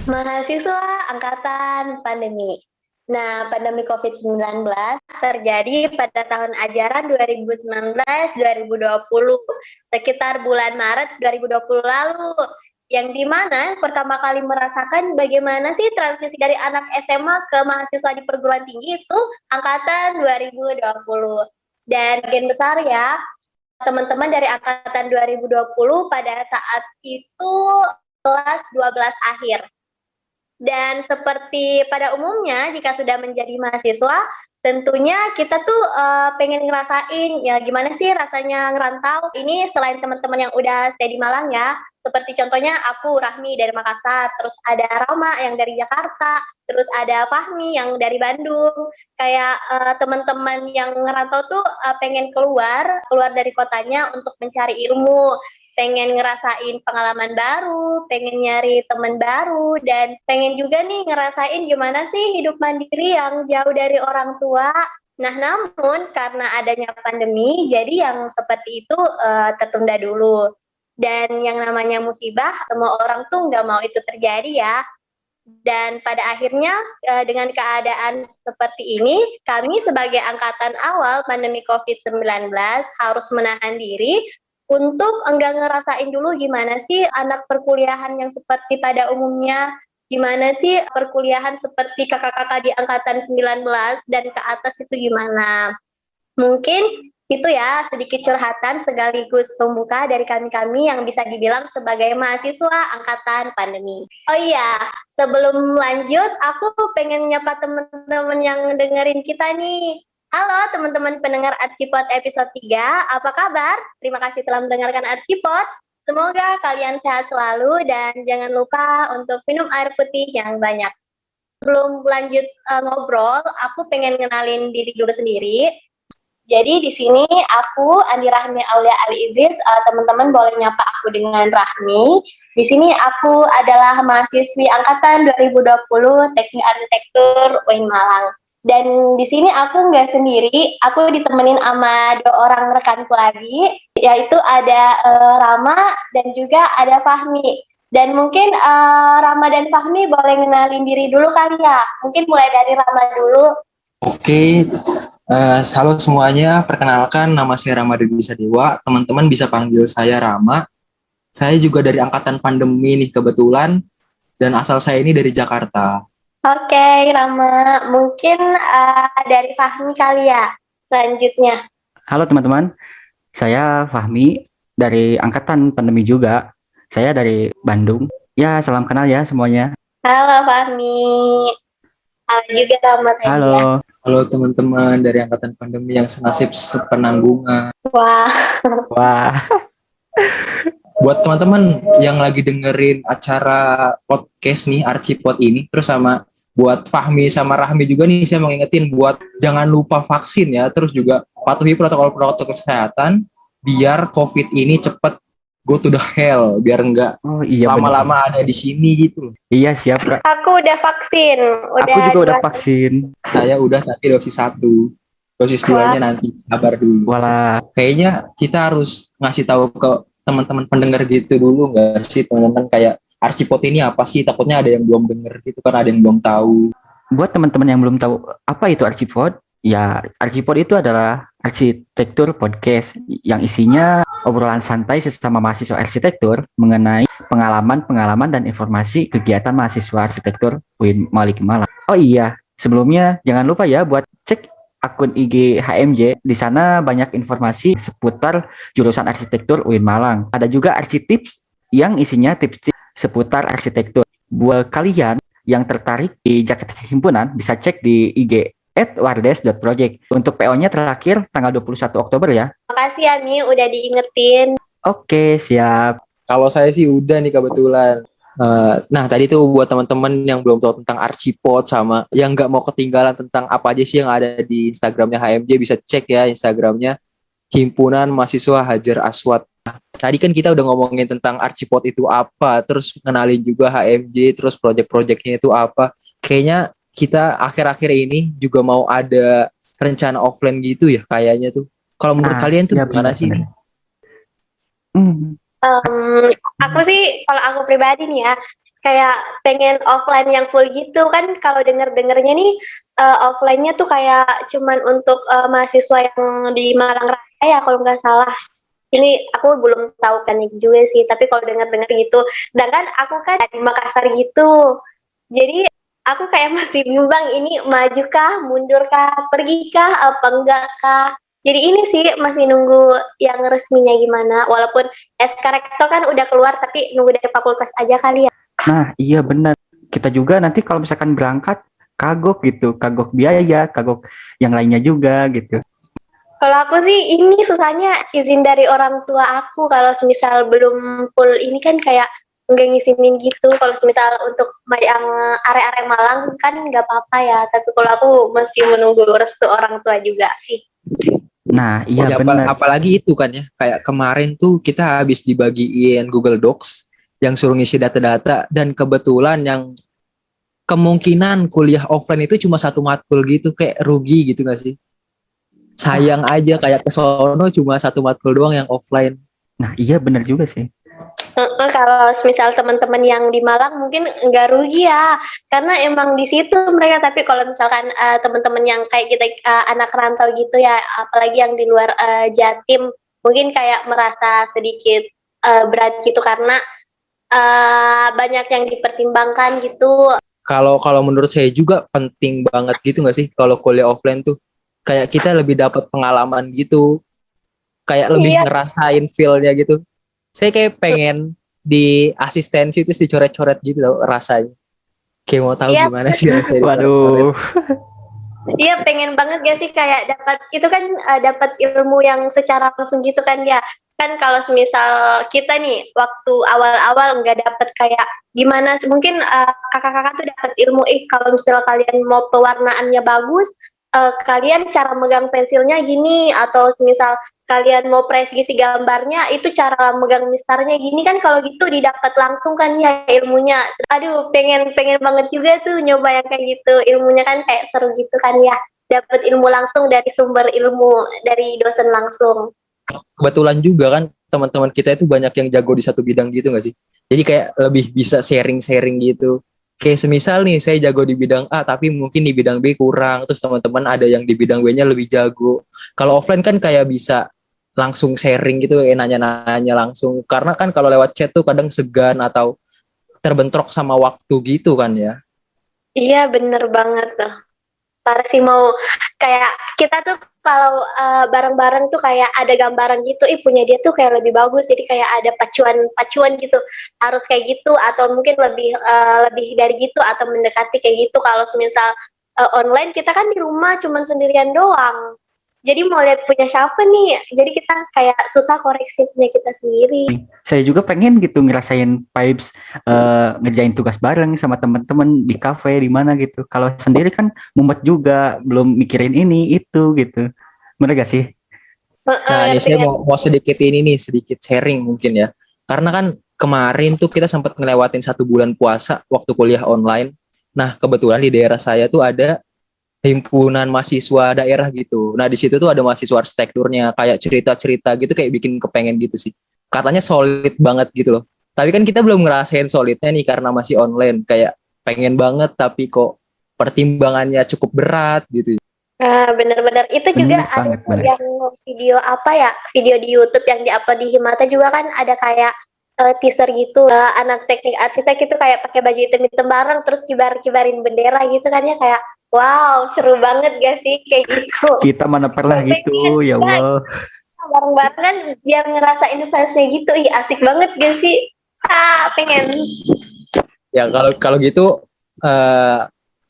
Mahasiswa angkatan pandemi. Nah, pandemi COVID-19 terjadi pada tahun ajaran 2019-2020, sekitar bulan Maret 2020 lalu, yang dimana pertama kali merasakan bagaimana sih transisi dari anak SMA ke mahasiswa di perguruan tinggi itu angkatan 2020. Dan gen besar ya, teman-teman dari angkatan 2020 pada saat itu kelas 12 akhir. Dan seperti pada umumnya jika sudah menjadi mahasiswa, tentunya kita tuh pengen ngerasain ya gimana sih rasanya ngerantau. Ini selain teman-teman yang udah stay di Malang ya, seperti contohnya aku Rahmi dari Makassar, terus ada Rama yang dari Jakarta, terus ada Fahmi yang dari Bandung. Kayak teman-teman yang ngerantau tuh pengen keluar dari kotanya untuk mencari ilmu, pengen ngerasain pengalaman baru, pengen nyari teman baru, dan pengen juga nih ngerasain gimana sih hidup mandiri yang jauh dari orang tua. Nah, namun karena adanya pandemi, jadi yang seperti itu tertunda dulu. Dan yang namanya musibah, semua orang tuh nggak mau itu terjadi ya. Dan pada akhirnya dengan keadaan seperti ini, kami sebagai angkatan awal pandemi COVID-19 harus menahan diri untuk enggak ngerasain dulu gimana sih anak perkuliahan yang seperti pada umumnya, gimana sih perkuliahan seperti kakak-kakak di angkatan 19 dan ke atas itu gimana. Mungkin itu ya sedikit curhatan sekaligus pembuka dari kami-kami yang bisa dibilang sebagai mahasiswa angkatan pandemi. Oh iya, sebelum lanjut aku pengen nyapa teman-teman yang dengerin kita nih. Halo teman-teman pendengar Archipod episode 3, apa kabar? Terima kasih telah mendengarkan Archipod. Semoga kalian sehat selalu dan jangan lupa untuk minum air putih yang banyak. Sebelum lanjut ngobrol, aku pengen ngenalin diri dulu sendiri. Jadi di sini aku Andi Rahmi Aulia Ali Idris, teman-teman boleh nyapa aku dengan Rahmi. Di sini aku adalah mahasiswi angkatan 2020 Teknik Arsitektur UIN Malang. Dan di sini aku nggak sendiri, aku ditemenin sama 2 orang rekanku lagi, yaitu ada Rama dan juga ada Fahmi. Dan mungkin Rama dan Fahmi boleh ngenalin diri dulu kali ya. Mungkin mulai dari Rama dulu. Oke, halo semuanya. Perkenalkan, nama saya Rama Degi Sadewa. Teman-teman bisa panggil saya Rama. Saya juga dari angkatan pandemi nih kebetulan, dan asal saya ini dari Jakarta. Oke, Rama. Mungkin dari Fahmi kali ya, selanjutnya. Halo teman-teman, saya Fahmi dari angkatan pandemi juga. Saya dari Bandung. Ya, salam kenal ya semuanya. Halo Fahmi. Halo juga Rama tadi Halo. ya. Halo teman-teman dari angkatan pandemi yang senasib sepenanggungan. Wah. Buat teman-teman yang lagi dengerin acara podcast nih, Archipod ini, terus sama buat Fahmi sama Rahmi juga nih, saya mau ngingetin buat jangan lupa vaksin ya, terus juga patuhi protokol-protokol kesehatan biar COVID ini cepet go to the hell, biar enggak lama-lama ada di sini gitu. Iya, siap Kak. Aku udah vaksin. Aku juga udah vaksin. Saya udah tapi dosis 1. Dosis 2-nya nanti sabar dulu. Walah. Kayaknya kita harus ngasih tahu ke teman-teman pendengar gitu dulu nggak sih teman-teman, kayak Archipod ini apa sih? Takutnya ada yang belum denger gitu kan, ada yang belum tahu. Buat teman-teman yang belum tahu apa itu Archipod, ya Archipod itu adalah arsitektur podcast yang isinya obrolan santai sesama mahasiswa arsitektur mengenai pengalaman dan informasi kegiatan mahasiswa arsitektur UIN Malang. Oh iya, sebelumnya jangan lupa ya buat cek akun IG HMJ. Di sana banyak informasi seputar jurusan arsitektur UIN Malang. Ada juga Architips yang isinya tips seputar arsitektur. Buat kalian yang tertarik di jaket himpunan bisa cek di IG @wardes.project. Untuk PO-nya terakhir tanggal 21 Oktober ya. Makasih Ami udah diingetin. Oke, siap. Kalau saya sih udah nih kebetulan. Nah tadi tuh buat teman-teman yang belum tahu tentang Archipod sama yang nggak mau ketinggalan tentang apa aja sih yang ada di Instagramnya HMJ, bisa cek ya Instagramnya. Himpunan Mahasiswa Hajar Aswad. Nah, tadi kan kita udah ngomongin tentang Archipod itu apa, terus kenalin juga HMJ, terus project-projectnya itu apa. Kayaknya kita akhir-akhir ini juga mau ada rencana offline gitu ya kayaknya tuh. Kalau menurut kalian tuh ya gimana sih? Aku sih, kalau aku pribadi nih ya, kayak pengen offline yang full gitu kan. Kalau denger-dengernya nih offline-nya tuh kayak cuman untuk mahasiswa yang di Malang Raya ya kalau nggak salah. Ini aku belum tahu kan juga sih, tapi kalau dengar-dengar gitu. Sedangkan aku kan di Makassar gitu. Jadi aku kayak masih bimbang, ini maju kah, mundur kah, pergi kah, apa enggak kah. Jadi ini sih masih nunggu yang resminya gimana. Walaupun SK Rektor kan udah keluar, tapi nunggu dari fakultas aja kali ya. Nah, iya benar. Kita juga nanti kalau misalkan berangkat kagok gitu, kagok biaya, kagok yang lainnya juga gitu. Kalau aku sih ini susahnya izin dari orang tua aku. Kalau semisal belum full ini kan kayak nggak ngizinin gitu. Kalau semisal untuk yang area-area Malang kan nggak apa-apa ya. Tapi kalau aku masih menunggu restu orang tua juga sih. Nah, iya Ya, benar. apalagi itu kan ya, kayak kemarin tuh kita habis dibagiin Google Docs yang suruh ngisi data-data, dan kebetulan yang kemungkinan kuliah offline itu cuma satu matkul gitu, kayak rugi gitu gak sih? Sayang aja, kayak ke sono cuma satu matkul doang yang offline. Nah, iya benar juga sih. Kalau misal teman-teman yang di Malang mungkin nggak rugi ya, karena emang di situ mereka. Tapi kalau misalkan teman-teman yang kayak kita anak rantau gitu ya, apalagi yang di luar Jatim, mungkin kayak merasa sedikit berat gitu karena banyak yang dipertimbangkan gitu. Kalau menurut saya juga penting banget gitu nggak sih kalau kuliah offline tuh, kayak kita lebih dapat pengalaman gitu, kayak lebih ngerasain feel-nya gitu. Saya kayak pengen di asistensi terus dicoret-coret gitu loh rasanya. Kayak mau tahu gimana sih rasanya dicoret-coret. Waduh. Iya, pengen banget gak sih kayak dapat itu kan, dapat ilmu yang secara langsung gitu kan ya. Kan kalau semisal kita nih waktu awal-awal nggak dapat kayak gimana, mungkin kakak-kakak tuh dapat ilmu, kalau misal kalian mau pewarnaannya bagus, kalian cara megang pensilnya gini, atau semisal kalian mau presisi gambarnya itu cara megang mistarnya gini kan. Kalau gitu didapat langsung kan ya ilmunya. Aduh, pengen banget juga tuh nyoba yang kayak gitu. Ilmunya kan kayak seru gitu kan ya, dapat ilmu langsung dari sumber ilmu dari dosen langsung. Kebetulan juga kan teman-teman kita itu banyak yang jago di satu bidang gitu nggak sih? Jadi kayak lebih bisa sharing-sharing gitu. Kayak semisal nih saya jago di bidang A tapi mungkin di bidang B kurang, terus teman-teman ada yang di bidang B-nya lebih jago. Kalau offline kan kayak bisa langsung sharing gitu, nanya-nanya langsung. Karena kan kalau lewat chat tuh kadang segan atau terbentrok sama waktu gitu kan ya. Iya, bener banget tuh. Parah sih, mau kayak kita tuh kalau bareng-bareng tuh kayak ada gambaran gitu, punya dia tuh kayak lebih bagus, jadi kayak ada pacuan gitu, harus kayak gitu atau mungkin lebih dari gitu atau mendekati kayak gitu. Kalau misal online kita kan di rumah cuman sendirian doang, jadi mau lihat punya siapa nih, jadi kita kayak susah koreksi punya kita sendiri. Saya juga pengen gitu ngerasain vibes ngerjain tugas bareng sama teman-teman di kafe di mana gitu. Kalau sendiri kan mumet juga, belum mikirin ini itu gitu. Bener gak sih? Nah, ini saya mau sedikit sharing mungkin ya. Karena kan kemarin tuh kita sempat ngelewatin 1 bulan puasa waktu kuliah online. Nah, kebetulan di daerah saya tuh ada himpunan mahasiswa daerah gitu. Nah, di situ tuh ada mahasiswa arsitekturnya, kayak cerita-cerita gitu, kayak bikin kepengen gitu sih. Katanya solid banget gitu loh. Tapi kan kita belum ngerasain solidnya nih karena masih online. Kayak pengen banget tapi kok pertimbangannya cukup berat gitu. Bener-bener itu juga ada yang video video di YouTube yang diupload di Himata juga kan, ada kayak teaser gitu, anak teknik arsitek itu kayak pakai baju hitam-hitam bareng terus kibarin bendera gitu kan ya, kayak wow, seru banget gak sih kayak gitu. Kita mana pernah gitu, ya Allah. Bareng-bareng kan biar ngerasain vibes-nya gitu, asik banget gak sih? Pengen. Ya kalau gitu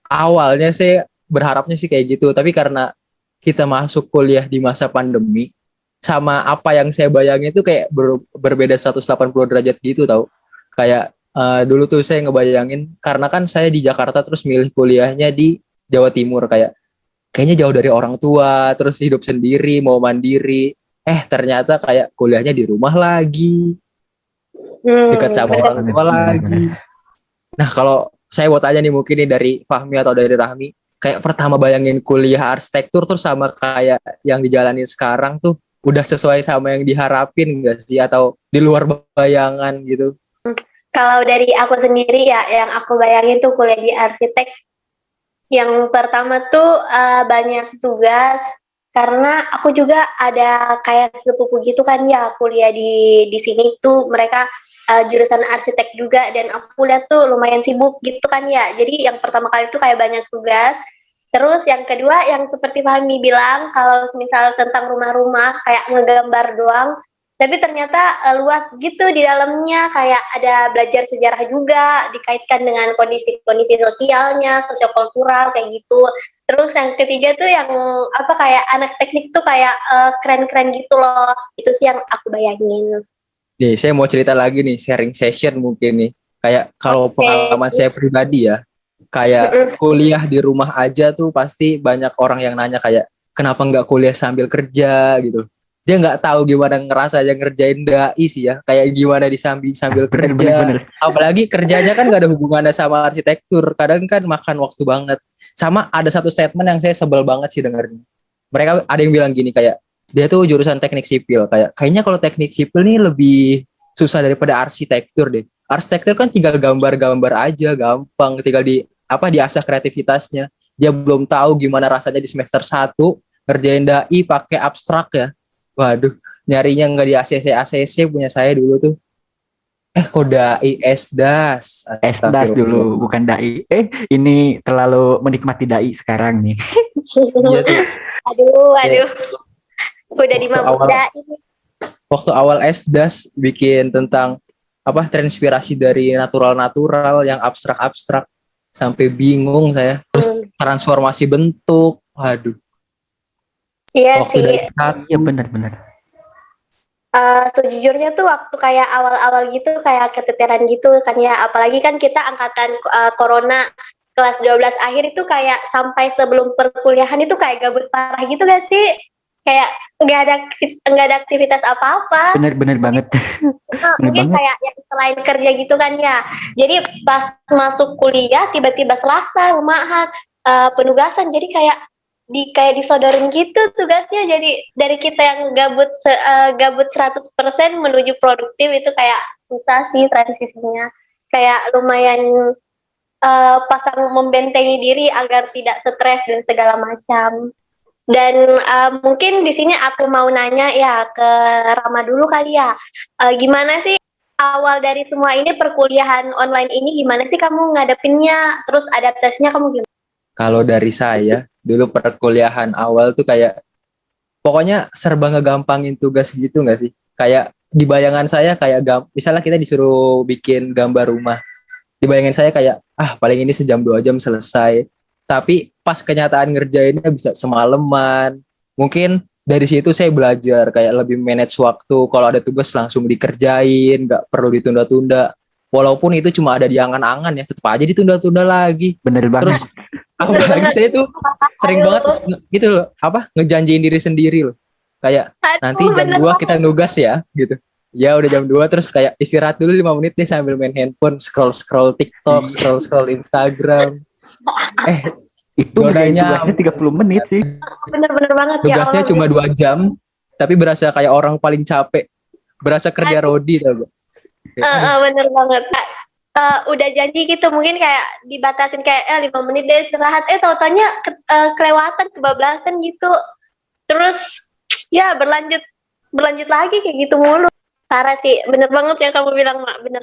awalnya sih berharapnya sih kayak gitu, tapi karena kita masuk kuliah di masa pandemi, sama apa yang saya bayangin itu kayak berbeda 180 derajat gitu tau. Kayak dulu tuh saya ngebayangin, karena kan saya di Jakarta terus milih kuliahnya di Jawa Timur, kayaknya jauh dari orang tua, terus hidup sendiri, mau mandiri. Ternyata kayak kuliahnya di rumah lagi, dekat sama bener. orang tua lagi. Nah, kalau saya mau tanya nih mungkin nih dari Fahmi atau dari Rahmi, kayak pertama bayangin kuliah arsitektur tuh sama kayak yang dijalani sekarang tuh udah sesuai sama yang diharapin nggak sih, atau di luar bayangan gitu? Kalau dari aku sendiri ya, yang aku bayangin tuh kuliah di arsitek, yang pertama tuh banyak tugas, karena aku juga ada kayak sepupu gitu kan ya, kuliah di sini tuh mereka jurusan arsitek juga, dan aku lihat tuh lumayan sibuk gitu kan ya. Jadi yang pertama kali tuh kayak banyak tugas. Terus yang kedua yang seperti Fahmi bilang, kalau misal tentang rumah-rumah kayak ngegambar doang, tapi ternyata luas gitu di dalamnya, kayak ada belajar sejarah juga, dikaitkan dengan kondisi-kondisi sosialnya, sosiokultural kayak gitu. Terus yang ketiga tuh yang apa, kayak anak teknik tuh kayak keren-keren gitu loh. Itu sih yang aku bayangin. Nih, saya mau cerita lagi nih, sharing session mungkin nih. Kayak kalau pengalaman saya pribadi ya, kayak kuliah di rumah aja tuh pasti banyak orang yang nanya kayak, kenapa nggak kuliah sambil kerja gitu. Dia nggak tahu gimana ngerasa aja ngerjain dai sih ya, kayak gimana sambil kerja. Bener. Apalagi kerjanya kan nggak ada hubungannya sama arsitektur, kadang kan makan waktu banget. Sama ada satu statement yang saya sebel banget sih dengarnya. Mereka ada yang bilang gini kayak, dia tuh jurusan teknik sipil, kayaknya kalau teknik sipil nih lebih susah daripada arsitektur deh. Arsitektur kan tinggal gambar-gambar aja, gampang, tinggal diasah kreativitasnya. Dia belum tahu gimana rasanya di semester 1 ngerjain dai pakai abstrak ya. Waduh, nyarinya nggak di ACC punya saya dulu tuh. Kok dai esdas. Esdas dulu, bukan dai. Ini terlalu menikmati dai sekarang nih. Iya tuh. Aduh. Udah dimabuk dai. Waktu awal esdas bikin tentang transpirasi dari natural yang abstrak sampai bingung saya. Terus transformasi bentuk, waduh. Iya waktu sih. Dari satu. Iya benar. Sejujurnya tuh waktu kayak awal-awal gitu kayak keteteran gitu kan ya, apalagi kan kita angkatan corona kelas 12 akhir itu kayak sampai sebelum perkuliahan itu kayak gabut parah gitu gak sih? Kayak nggak ada aktivitas apa-apa. Bener banget. Mungkin kayak yang selain kerja gitu kan ya. Jadi pas masuk kuliah tiba-tiba Selasa rumahan penugasan, jadi kayak disodorin gitu tugasnya. Jadi dari kita yang gabut 100% menuju produktif itu kayak susah sih transisinya. Kayak lumayan pasang membentengi diri agar tidak stres dan segala macam. Dan mungkin di sini aku mau nanya ya ke Rama dulu kali ya. Gimana sih awal dari semua ini, perkuliahan online ini gimana sih kamu ngadepinnya? Terus adaptasinya kamu gimana? Kalau dari saya, dulu perkuliahan awal tuh kayak pokoknya serba ngegampangin tugas gitu nggak sih? Kayak di bayangan saya kayak misalnya kita disuruh bikin gambar rumah. Di bayangan saya kayak paling ini sejam 2 jam selesai. Tapi pas kenyataan ngerjainnya bisa semalaman. Mungkin dari situ saya belajar kayak lebih manage waktu. Kalau ada tugas langsung dikerjain, nggak perlu ditunda-tunda. Walaupun itu cuma ada di angan-angan ya, tetap aja ditunda-tunda lagi. Bener banget. Terus apalagi saya tuh sering banget gitu loh, ngejanjiin diri sendiri loh. Kayak nanti jam 2 kita nugas ya gitu. Ya udah jam 2 terus kayak istirahat dulu 5 menit deh sambil main handphone, scroll TikTok, scroll Instagram. Itu tugasnya 30 menit sih. Bener banget. Tugasnya cuma 2 jam, tapi berasa kayak orang paling capek. Berasa kerja rodi tau gak? Bener banget. Udah janji gitu, mungkin kayak dibatasin kayak 5 menit deh istirahat. Tau-taunya kelewatan, kebablasan gitu. Terus ya berlanjut lagi kayak gitu mulu. Parah sih, bener banget yang kamu bilang, Mak. Bener.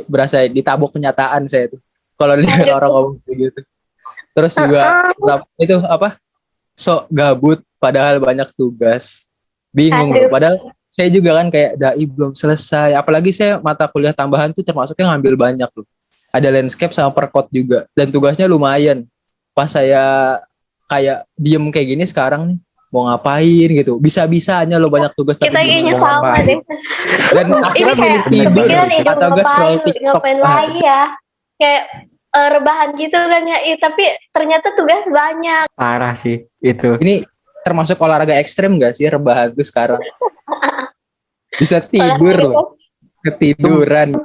Berasa ditabok kenyataan saya tuh. Kalau lihat orang ngomong kayak gitu. Terus juga itu sok gabut padahal banyak tugas. Bingung loh. Padahal saya juga kan kayak dai belum selesai. Apalagi saya mata kuliah tambahan tuh termasuknya ngambil banyak loh. Ada landscape sama perkot juga. Dan tugasnya lumayan. Pas saya kayak diem kayak gini sekarang nih, mau ngapain gitu. Bisa-bisanya lo banyak tugas kita tapi kayaknya sama deh. Dan akhirnya milih tidur atau gak scroll TikTok. Ngapain lagi ya. Kayak rebahan gitu kan ya. Tapi ternyata tugas banyak. Parah sih itu. Ini termasuk olahraga ekstrem gak sih rebahan tuh sekarang? Bisa tidur loh, ketiduran.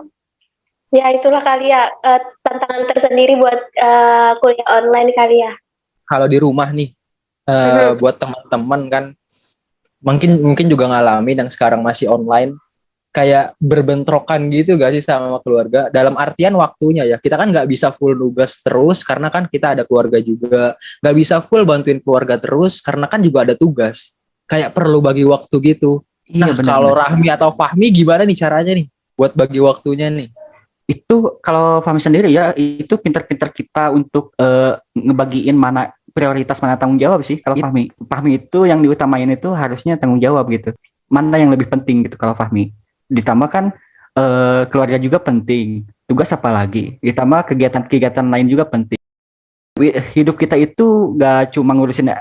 Ya itulah kali ya tantangan tersendiri buat kuliah online kali ya. Kalau di rumah nih, buat teman-teman kan, mungkin juga ngalamin yang sekarang masih online, kayak berbentrokan gitu gak sih sama keluarga? Dalam artian waktunya ya, kita kan nggak bisa full nugas terus karena kan kita ada keluarga juga, nggak bisa full bantuin keluarga terus karena kan juga ada tugas. Kayak perlu bagi waktu gitu. Iya, Nah, benar. kalau Rahmi atau Fahmi gimana nih caranya nih buat bagi waktunya nih? Itu kalau Fahmi sendiri ya, itu pintar-pintar kita untuk ngebagiin mana prioritas, mana tanggung jawab sih. Kalau Fahmi itu yang diutamain itu harusnya tanggung jawab gitu. Mana yang lebih penting gitu kalau Fahmi. Ditambah kan keluarga juga penting. Tugas apa lagi? Ditambah kegiatan-kegiatan lain juga penting. Hidup kita itu gak cuma ngurusin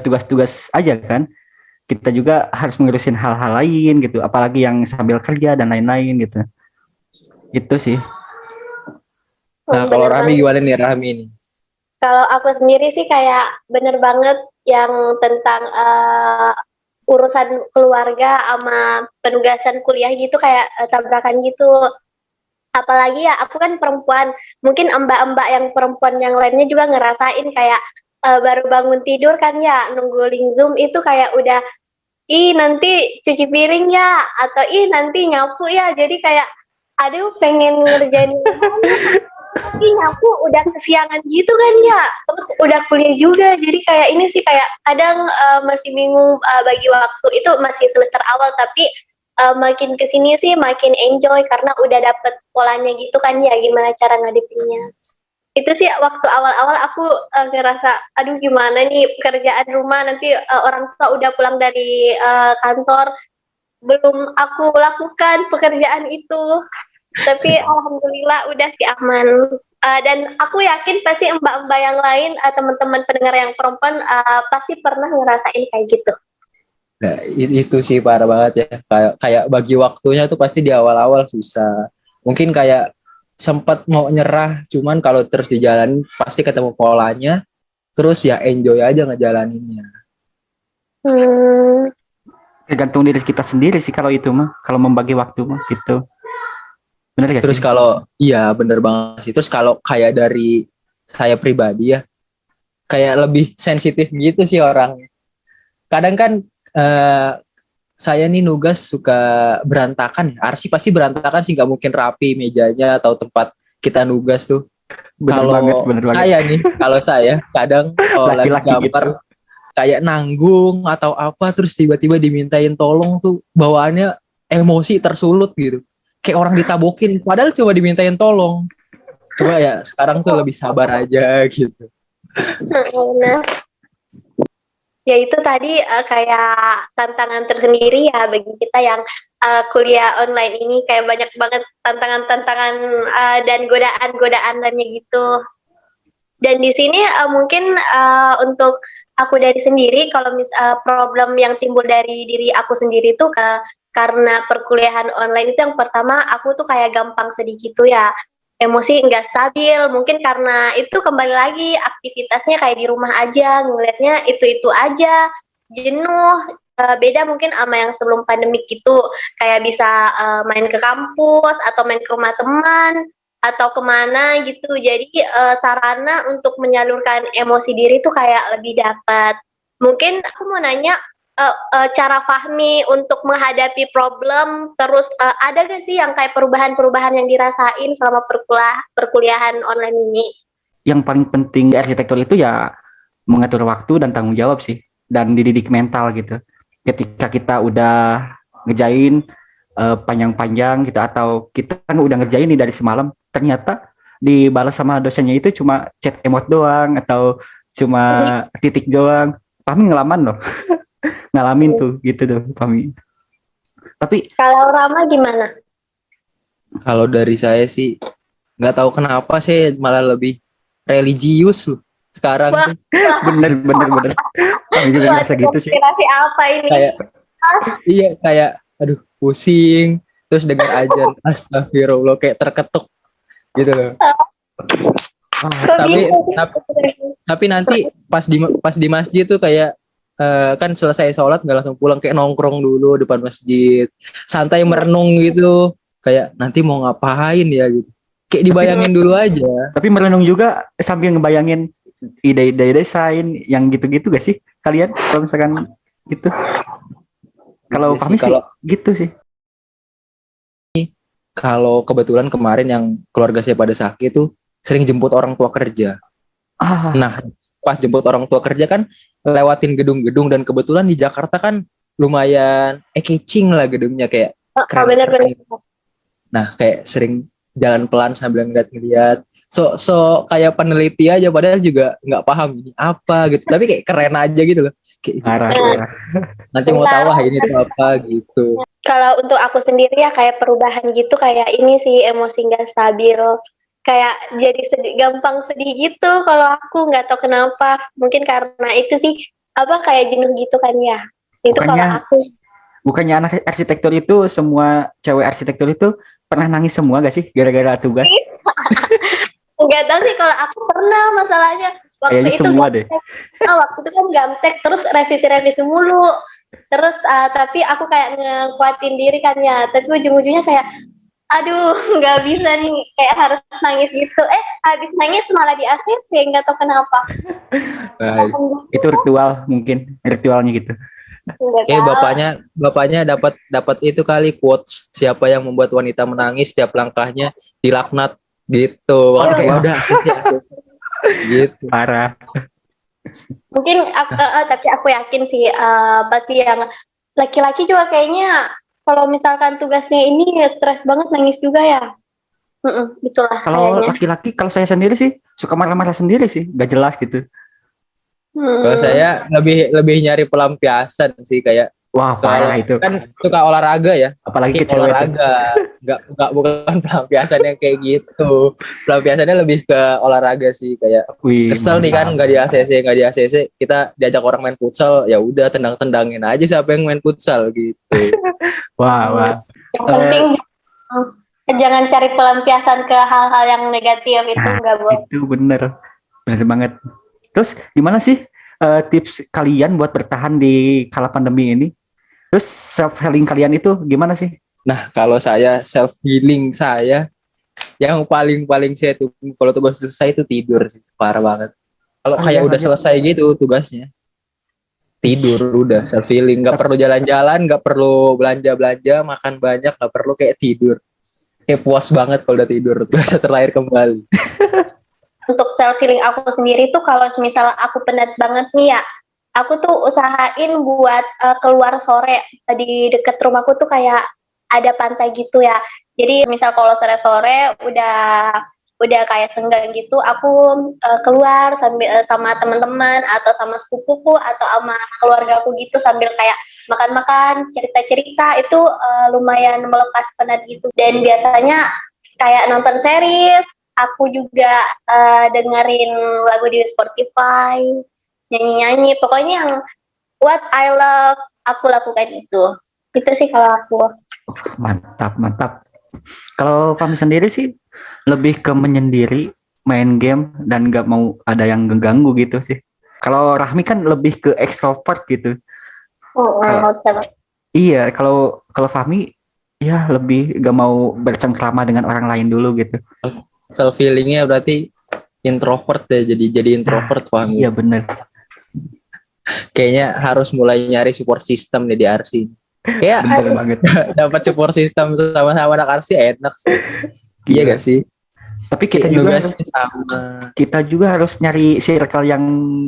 tugas-tugas aja kan. Kita juga harus ngurusin hal-hal lain gitu. Apalagi yang sambil kerja dan lain-lain gitu. Itu sih. Nah, kalau Rahmi gimana nih Rahmi ini? Kalau aku sendiri sih kayak bener banget yang tentang urusan keluarga sama penugasan kuliah gitu kayak tabrakan gitu. Apalagi ya aku kan perempuan, mungkin mbak-mbak yang perempuan yang lainnya juga ngerasain kayak baru bangun tidur kan ya nunggu link Zoom itu kayak udah nanti cuci piring ya atau nanti nyapu ya, jadi kayak aduh pengen ngerjain tapi nyapu udah kesiangan gitu kan ya, terus udah kuliah juga, jadi kayak ini sih kayak kadang masih bingung bagi waktu. Itu masih semester awal tapi makin kesini sih makin enjoy karena udah dapet polanya gitu kan ya gimana cara ngadepinnya. Itu sih waktu awal-awal aku ngerasa aduh gimana nih pekerjaan rumah nanti orang tua udah pulang dari kantor belum aku lakukan pekerjaan itu. Tapi alhamdulillah udah sih aman. Dan aku yakin pasti mbak-mbak yang lain, teman-teman pendengar yang perempuan pasti pernah ngerasain kayak gitu. Nah, itu sih parah banget ya. Kayak bagi waktunya tuh pasti di awal-awal susah. Mungkin kayak sempat mau nyerah, cuman kalau terus dijalanin pasti ketemu polanya. Terus ya enjoy aja ngejalaninnya. Tergantung diri kita sendiri sih kalau itu mah, kalau membagi waktu mah gitu. Bener gak Terus sih? kalau iya bener banget sih. Terus kalau kayak dari saya pribadi ya, kayak lebih sensitif gitu sih orangnya. Kadang kan saya nih nugas suka berantakan. Arsip pasti berantakan sih, nggak mungkin rapi mejanya atau tempat kita nugas tuh. Kalau saya kadang kalau lagi gambar gitu, kayak nanggung atau apa terus tiba-tiba dimintain tolong tuh bawaannya emosi tersulut gitu. Kayak orang ditabokin padahal cuma dimintain tolong. Coba ya sekarang tuh lebih sabar aja gitu. Nah, ya itu tadi kayak tantangan tersendiri ya bagi kita yang kuliah online ini, kayak banyak banget tantangan-tantangan dan godaan-godaan lainnya gitu. Dan di sini mungkin untuk aku dari sendiri, kalau problem yang timbul dari diri aku sendiri tuh karena perkuliahan online itu yang pertama aku tuh kayak gampang sedih gitu ya. Emosi nggak stabil, mungkin karena itu kembali lagi aktivitasnya kayak di rumah aja, ngelihatnya itu-itu aja, jenuh. Beda mungkin sama yang sebelum pandemik gitu, kayak bisa main ke kampus atau main ke rumah teman atau kemana gitu. Jadi sarana untuk menyalurkan emosi diri tuh kayak lebih dapat. Mungkin aku mau nanya cara Fahmi untuk menghadapi problem, terus ada gak sih yang kayak perubahan-perubahan yang dirasain selama perkuliahan online ini? Yang paling penting di arsitektur itu ya mengatur waktu dan tanggung jawab sih, dan dididik mental gitu. Ketika kita udah ngerjain panjang-panjang gitu, atau kita kan udah ngerjain nih dari semalam, ternyata dibalas sama dosennya itu cuma chat emot doang atau cuma titik doang. Fahmi ngalaman loh. Ngalamin tuh gitu tuh Fahmi. Tapi kalau Rama gimana? Kalau dari saya sih nggak tahu kenapa saya malah lebih religius loh sekarang. Wah, tuh. Bener. Fahmi juga ngerasa gitu sih. Inspirasi apa ini? Kayak aduh pusing terus dengar ajan astagfirullah kayak terketuk gitu loh. Tapi nanti pas di masjid tuh kayak kan selesai sholat nggak langsung pulang, kayak nongkrong dulu depan masjid, santai merenung gitu, kayak nanti mau ngapain ya gitu, kayak dibayangin dulu aja. Tapi merenung juga sambil ngebayangin ide-ide desain yang gitu-gitu gak sih kalian kalau misalkan gitu? Kalau Iya sih, kami sih gitu sih. kalau kebetulan kemarin yang keluarga saya pada sakit tuh sering jemput orang tua kerja. Ah, Nah, pas jemput orang tua kerja kan lewatin gedung-gedung, dan kebetulan di Jakarta kan lumayan catching lah gedungnya, kayak Bener-bener. keren. Nah, kayak sering jalan pelan sambil ngeliat-ngeliat. So kayak peneliti aja, padahal juga nggak paham ini apa gitu. Tapi kayak keren aja gitu loh. Kayak parah. nanti mau tahu ini tuh apa gitu. Kalau untuk aku sendiri ya kayak perubahan gitu, kayak ini sih emosi nggak stabil. Kayak jadi gampang sedih gitu kalau aku nggak tahu kenapa. Mungkin karena itu sih kayak jenuh gitu kan ya. Itu kalau aku. Bukannya anak arsitektur itu semua cewek arsitektur itu pernah nangis semua gak sih gara-gara tugas? Nggak tahu sih, kalau aku pernah masalahnya waktu Kayaknya itu semua deh. waktu itu kan gamtek terus revisi mulu. Terus tapi aku kayak ngekuatin diri kan ya. Tapi ujung-ujungnya kayak aduh nggak bisa nih, kayak harus nangis gitu. Habis nangis malah di ACC, nggak tahu kenapa. Itu ritual, mungkin ritualnya gitu. Kayak bapaknya dapat itu kali quotes, siapa yang membuat wanita menangis setiap langkahnya dilaknat gitu. Makanya kayak udah gitu. Parah. Mungkin tapi aku yakin sih pasti yang laki-laki juga kayaknya kalau misalkan tugasnya ini stres banget nangis juga ya. Itulah Kalau kayaknya. laki-laki, kalau saya sendiri sih suka marah-marah sendiri sih, gak jelas gitu. Kalau saya lebih nyari pelampiasan sih, kayak Wah, parah itu. Kan suka olahraga ya. Apalagi ke cewek olahraga. Enggak, bukan pelampiasan yang kayak gitu. Pelampiasannya lebih ke olahraga sih, kayak kesel nih kan nggak di ACC, kita diajak orang main futsal, ya udah tendang-tendangin aja siapa yang main futsal gitu. Wah. Yang penting jangan cari pelampiasan ke hal-hal yang negatif, itu nggak boleh. Itu bener banget. Terus gimana sih tips kalian buat bertahan di kala pandemi ini? Terus self healing kalian itu gimana sih? Nah, kalau saya self healing, saya yang paling saya tunggu kalau tugas selesai itu tidur sih, parah banget. Kalau kayak udah selesai gitu tugasnya, tidur udah self healing, nggak perlu jalan-jalan, nggak perlu belanja, makan banyak, nggak perlu, kayak tidur. Kayak puas banget kalau udah tidur, berasa terlahir kembali. Untuk self healing aku sendiri tuh kalau misalnya aku penat banget nih ya, aku tuh usahain buat keluar sore. Di deket rumahku tuh kayak ada pantai gitu ya. Jadi misal kalau sore-sore udah kayak senggang gitu, aku keluar sambil sama teman-teman atau sama sepupuku atau sama keluarga aku gitu, sambil kayak makan-makan, cerita-cerita. Itu lumayan melepas penat gitu. Dan biasanya kayak nonton series, aku juga dengerin lagu di Spotify, nyanyi-nyanyi, pokoknya yang what I love aku lakukan itu sih kalau aku. Mantap. Kalau kami sendiri sih lebih ke menyendiri, main game, dan nggak mau ada yang mengganggu gitu sih. Kalau Rahmi kan lebih ke extrovert gitu. Iya, kalau Fahmi ya lebih gak mau bercengkrama dengan orang lain dulu gitu. Self healingnya berarti introvert ya, jadi introvert, Fahmi. Iya benar. Kayaknya harus mulai nyari support system nih di RC. Kayak bener banget. Dapat support system sama-sama anak RC enak sih. Iya gak sih? Tapi kita juga harus nyari circle yang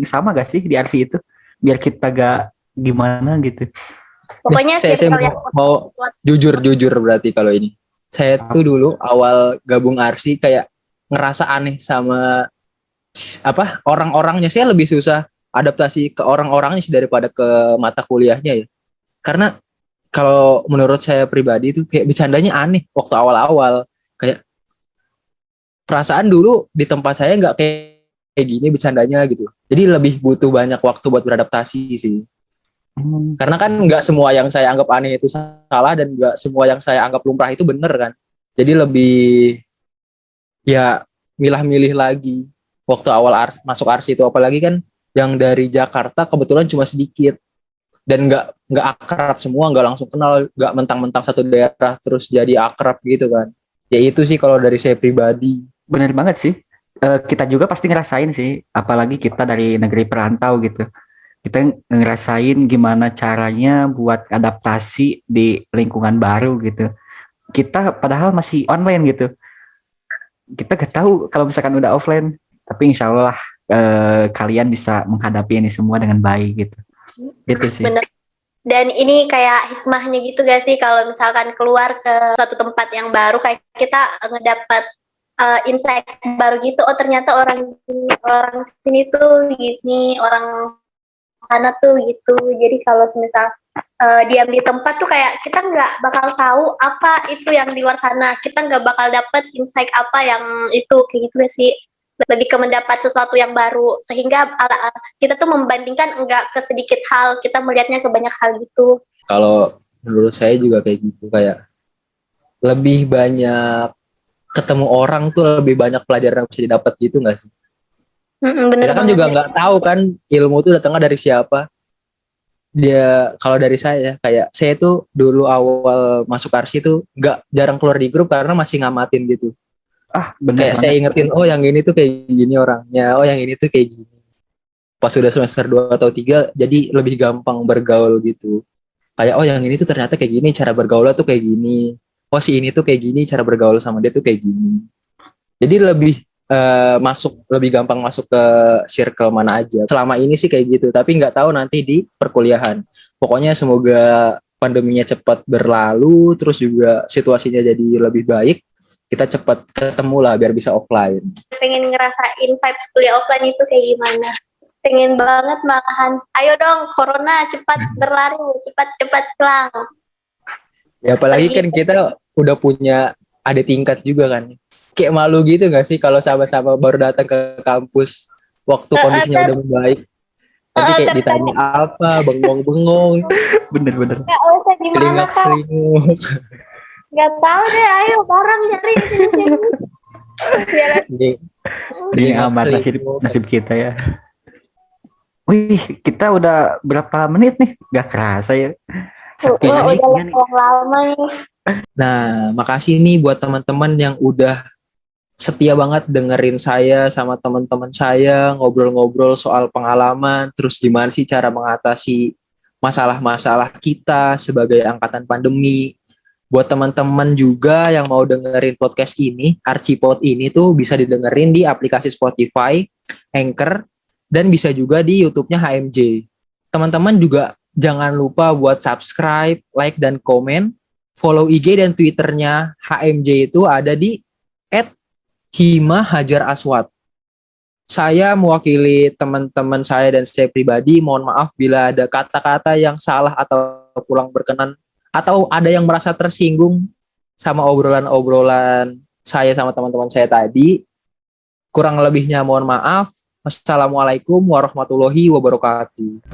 sama gak sih di RC itu, biar kita gak gimana gitu. Pokoknya saya mau jujur berarti kalau ini. Saya tuh dulu awal gabung RC kayak ngerasa aneh sama orang-orangnya. Saya lebih susah adaptasi ke orang-orangnya sih daripada ke mata kuliahnya ya. Karena kalau menurut saya pribadi itu kayak bercandanya aneh waktu awal-awal. Kayak perasaan dulu di tempat saya nggak kayak gini bercandanya gitu. Jadi lebih butuh banyak waktu buat beradaptasi sih. Karena kan nggak semua yang saya anggap aneh itu salah, dan nggak semua yang saya anggap lumrah itu bener kan. Jadi lebih ya milah-milih lagi waktu awal masuk RC itu, apalagi kan yang dari Jakarta kebetulan cuma sedikit dan nggak akrab semua, nggak langsung kenal, nggak mentang-mentang satu daerah terus jadi akrab gitu kan. Ya itu sih kalau dari saya pribadi. Bener banget sih. Kita juga pasti ngerasain sih, apalagi kita dari negeri perantau gitu. Kita ngerasain gimana caranya buat adaptasi di lingkungan baru gitu. Kita padahal masih online gitu. Kita gak tahu kalau misalkan udah offline, tapi insya Allah kalian bisa menghadapi ini semua dengan baik gitu. Gitu sih. Bener. Dan ini kayak hikmahnya gitu gak sih, kalau misalkan keluar ke suatu tempat yang baru, kayak kita ngedapat insight baru gitu. Oh ternyata orang sini tuh gini, orang sana tuh gitu. Jadi kalau misal diam di tempat tuh kayak kita nggak bakal tahu apa itu yang di luar sana. Kita nggak bakal dapet insight apa yang itu, kayak gitu gak sih? Lebih ke mendapat sesuatu yang baru, sehingga kita tuh membandingkan enggak ke sedikit hal, kita melihatnya ke banyak hal gitu. Kalau menurut saya juga kayak gitu, kayak lebih banyak ketemu orang tuh, lebih banyak pelajaran yang bisa didapat gitu nggak sih? Bener Kita kan banget juga ya. nggak tahu kan ilmu tuh datangnya dari siapa. Dia kalau dari saya kayak saya tuh dulu awal masuk Arsi tuh nggak jarang keluar di grup karena masih ngamatin gitu. Bener Kayak saya banget. ingetin, oh yang ini tuh kayak gini orangnya, oh yang ini tuh kayak gini. Pas sudah semester 2 atau 3 jadi lebih gampang bergaul gitu. Kayak oh yang ini tuh ternyata kayak gini, cara bergaulnya tuh kayak gini. Oh si ini tuh kayak gini, cara bergaul sama dia tuh kayak gini. Jadi lebih lebih gampang masuk ke circle mana aja. Selama ini sih kayak gitu, tapi nggak tahu nanti di perkuliahan. Pokoknya semoga pandeminya cepat berlalu, terus juga situasinya jadi lebih baik. Kita cepat ketemu lah biar bisa offline. Pengen ngerasain vibes kuliah offline itu kayak gimana? Pengen banget malahan. Ayo dong, corona cepat berlari, cepat hilang. Ya apalagi kan kita udah punya adik tingkat juga kan. Kayak malu gitu gak sih kalau sama-sama baru datang ke kampus waktu kondisinya udah membaik. Nanti kayak ditanya apa, bengong-bengong, Bener-bener. Gak usah di mana kan? celingak-celinguk. Gak tahu deh, ayo bareng nyari sini. Biar Ini amat nasib kita ya. Wih, kita udah berapa menit nih? Gak kerasa ya. udah lama nih. Nah, makasih nih buat teman-teman yang udah setia banget dengerin saya sama teman-teman saya ngobrol-ngobrol soal pengalaman, terus gimana sih cara mengatasi masalah-masalah kita sebagai angkatan pandemi. Buat teman-teman juga yang mau dengerin podcast ini, Archipod ini tuh bisa didengerin di aplikasi Spotify, Anchor, dan bisa juga di YouTube-nya HMJ. Teman-teman juga jangan lupa buat subscribe, like, dan komen. Follow IG dan Twitternya HMJ itu ada di @himahajaraswad. Saya mewakili teman-teman saya dan saya pribadi, mohon maaf bila ada kata-kata yang salah atau kurang berkenan, atau ada yang merasa tersinggung sama obrolan-obrolan saya sama teman-teman saya tadi. Kurang lebihnya mohon maaf. Wassalamualaikum warahmatullahi wabarakatuh.